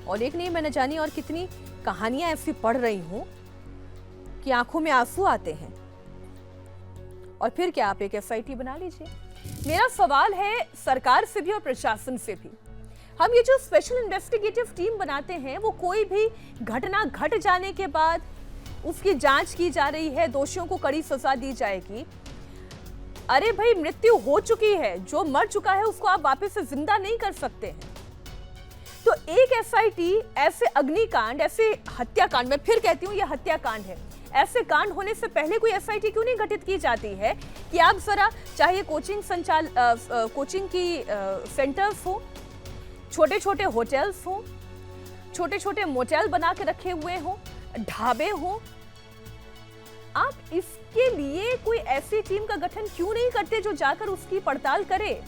और एक नहीं मैंने जानी और कितनी कहानियां ऐसी पढ़ रही हूं कि आंखों में आंसू आते हैं। और फिर क्या आप एक एसआईटी बना लीजिए। मेरा सवाल है सरकार से भी और प्रशासन से भी, हम ये जो स्पेशल इन्वेस्टिगेटिव टीम बनाते हैं वो कोई भी घटना घट जाने के बाद उसकी जांच की जा रही है, दोषियों को कड़ी सजा दी जाएगी। अरे भाई, मृत्यु हो चुकी है, जो मर चुका है उसको आप वापस से जिंदा नहीं कर सकते हैं। तो एक एसआईटी ऐसे अग्निकांड, ऐसे हत्याकांड, मैं फिर कहती हूँ ये हत्याकांड है, ऐसे कांड होने से पहले कोई एसआईटी क्यों नहीं गठित की जाती है कि आप जरा, चाहे कोचिंग की सेंटर्स हो, छोटे छोटे होटल्स हो, छोटे छोटे मोटेल बना के रखे हुए हो, ढाबे हो, आप इसके लिए कोई ऐसी टीम का गठन क्यों नहीं करते जो जाकर उसकी पड़ताल करे।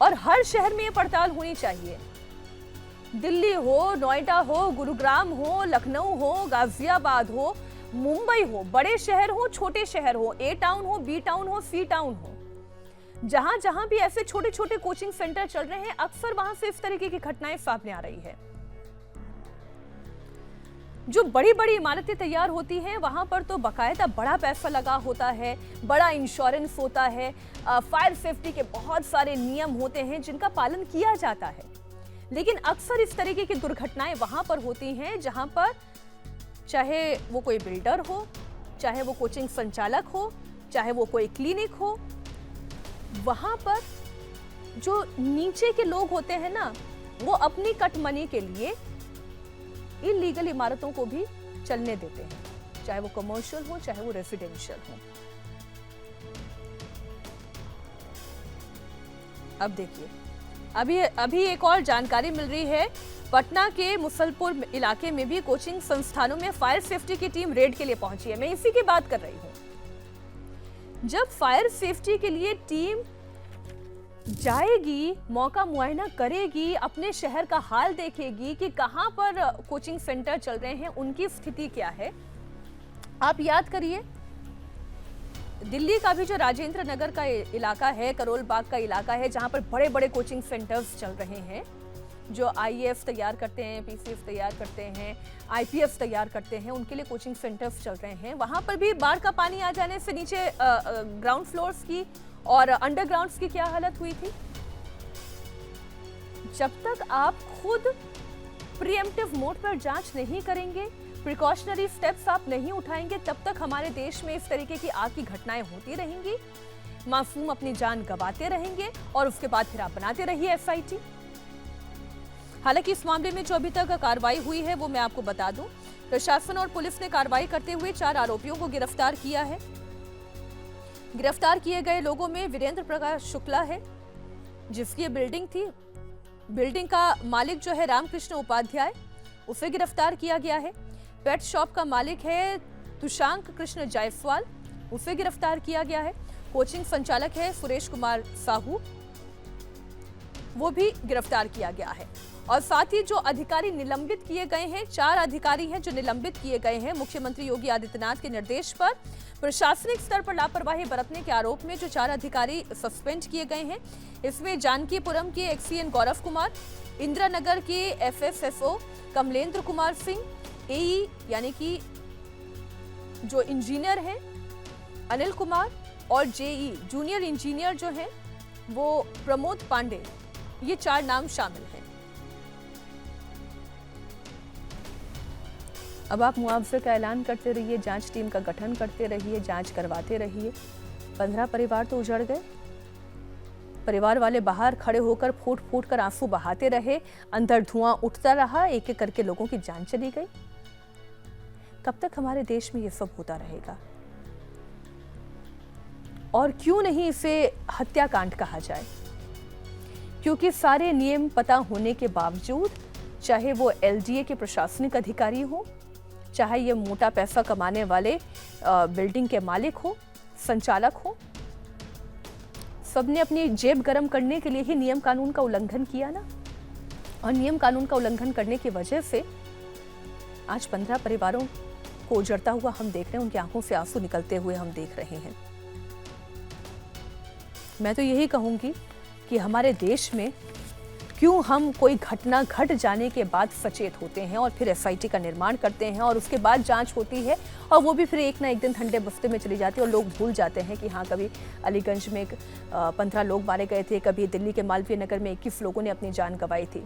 और हर शहर में ये पड़ताल होनी चाहिए। दिल्ली हो, नोएडा हो, गुरुग्राम हो, लखनऊ हो, गाजियाबाद हो, मुंबई हो, बड़े शहर हो, छोटे शहर हो, ए टाउन हो, बी टाउन हो, सी टाउन हो, जहां जहां भी ऐसे छोटे छोटे कोचिंग सेंटर चल रहे हैं, अक्सर वहां से इस तरीके की घटनाएं सामने आ रही है। जो बड़ी बड़ी इमारतें तैयार होती हैं वहां पर तो बाकायदा बड़ा पैसा लगा होता है, बड़ा इंश्योरेंस होता है, फायर सेफ्टी के बहुत सारे नियम होते हैं जिनका पालन किया जाता है। लेकिन अक्सर इस तरीके की दुर्घटनाएं वहां पर होती हैं जहां पर चाहे वो कोई बिल्डर हो, चाहे वो कोचिंग संचालक हो, चाहे वो कोई क्लिनिक हो, वहां पर जो नीचे के लोग होते हैं ना, वो अपनी कटमनी के लिए इलीगल इमारतों को भी चलने देते हैं, चाहे वो कमर्शियल हो, चाहे वो रेसिडेंशियल हो। अब देखिए, अभी एक और जानकारी मिल रही है, पटना के मुसलपुर इलाके में भी कोचिंग संस्थानों में फायर सेफ्टी की टीम रेड के लिए पहुंची है। मैं इसी की बात कर रही हूं। जब फायर सेफ्टी के लिए टीम जाएगी, मौका मुआयना करेगी, अपने शहर का हाल देखेगी कि कहां पर कोचिंग सेंटर चल रहे हैं, उनकी स्थिति क्या है। आप याद करिए, दिल्ली का भी जो राजेंद्र नगर का इलाका है, करोल बाग का इलाका है, जहां पर बड़े बड़े कोचिंग सेंटर्स चल रहे हैं, जो आईएएस तैयार करते हैं, पीसीएस तैयार करते हैं, आईपीएस तैयार करते हैं, उनके लिए कोचिंग सेंटर्स चल रहे हैं। वहां पर भी बाढ़ का पानी आ जाने से नीचे ग्राउंड फ्लोर्स की और अंडरग्राउंड्स की क्या हालत हुई थी। जब तक आप खुद प्रीएम्प्टिव मोड पर जांच नहीं करेंगे, प्रिकॉशनरी स्टेप्स आप नहीं उठाएंगे, तब तक हमारे देश में इस तरीके की आग की घटनाएं होती रहेंगी, मासूम अपनी जान गंवाते रहेंगे और उसके बाद फिर आप बनाते रहिए एसआईटी। हालांकि इस मामले में जो अभी तक कार्रवाई हुई है वो मैं आपको बता दूं, प्रशासन और पुलिस ने कार्रवाई करते हुए 4 आरोपियों को गिरफ्तार किया है। गिरफ्तार किए गए लोगों में वीरेंद्र प्रकाश शुक्ला है, जिसकी बिल्डिंग थी, बिल्डिंग का मालिक जो है रामकृष्ण उपाध्याय, उसे गिरफ्तार किया गया है। पेट शॉप का मालिक है तुषांक कृष्ण जायसवाल, उसे गिरफ्तार किया गया है। कोचिंग संचालक है सुरेश कुमार साहू, वो भी गिरफ्तार किया गया है। और साथ ही जो अधिकारी निलंबित किए गए हैं, 4 अधिकारी हैं जो निलंबित किए गए हैं मुख्यमंत्री योगी आदित्यनाथ के निर्देश पर। प्रशासनिक स्तर पर लापरवाही बरतने के आरोप में जो 4 अधिकारी सस्पेंड किए गए हैं, इसमें जानकीपुरम के एक्सीएन गौरव कुमार, इंदिरानगर के एफएसएसओ कमलेंद्र कुमार सिंह, एई यानी कि जो इंजीनियर हैं अनिल कुमार, और जेई जूनियर इंजीनियर जो हैं वो प्रमोद पांडे, ये 4 नाम शामिल हैं। अब आप मुआवजे का ऐलान करते रहिए, जांच टीम का गठन करते रहिए, जांच करवाते रहिए। 15 परिवार तो उजड़ गए। परिवार वाले बाहर खड़े होकर फूट फूट कर आंसू बहाते रहे, अंदर धुआं उठता रहा, एक एक करके लोगों की जान चली गई। कब तक हमारे देश में ये सब होता रहेगा? और क्यों नहीं इसे हत्याकांड कहा जाए? क्योंकि सारे नियम पता होने के बावजूद, चाहे वो एलडीए के प्रशासनिक अधिकारी हो, चाहे ये मोटा पैसा कमाने वाले बिल्डिंग के मालिक हो, संचालक हो, सबने अपनी जेब गरम करने के लिए ही नियम कानून का उल्लंघन किया ना। और नियम कानून का उल्लंघन करने की वजह से आज 15 परिवारों को उजड़ता हुआ हम देख रहे हैं, उनकी आंखों से आंसू निकलते हुए हम देख रहे हैं। मैं तो यही कहूंगी कि हमारे देश में क्यों हम कोई घटना घट जाने के बाद सचेत होते हैं और फिर एसआईटी का निर्माण करते हैं और उसके बाद जांच होती है और वो भी फिर एक ना एक दिन ठंडे बस्ते में चली जाती है और लोग भूल जाते हैं कि हाँ, कभी अलीगंज में 15 लोग मारे गए थे, कभी दिल्ली के मालवीय नगर में 21 लोगों ने अपनी जान गंवाई थी।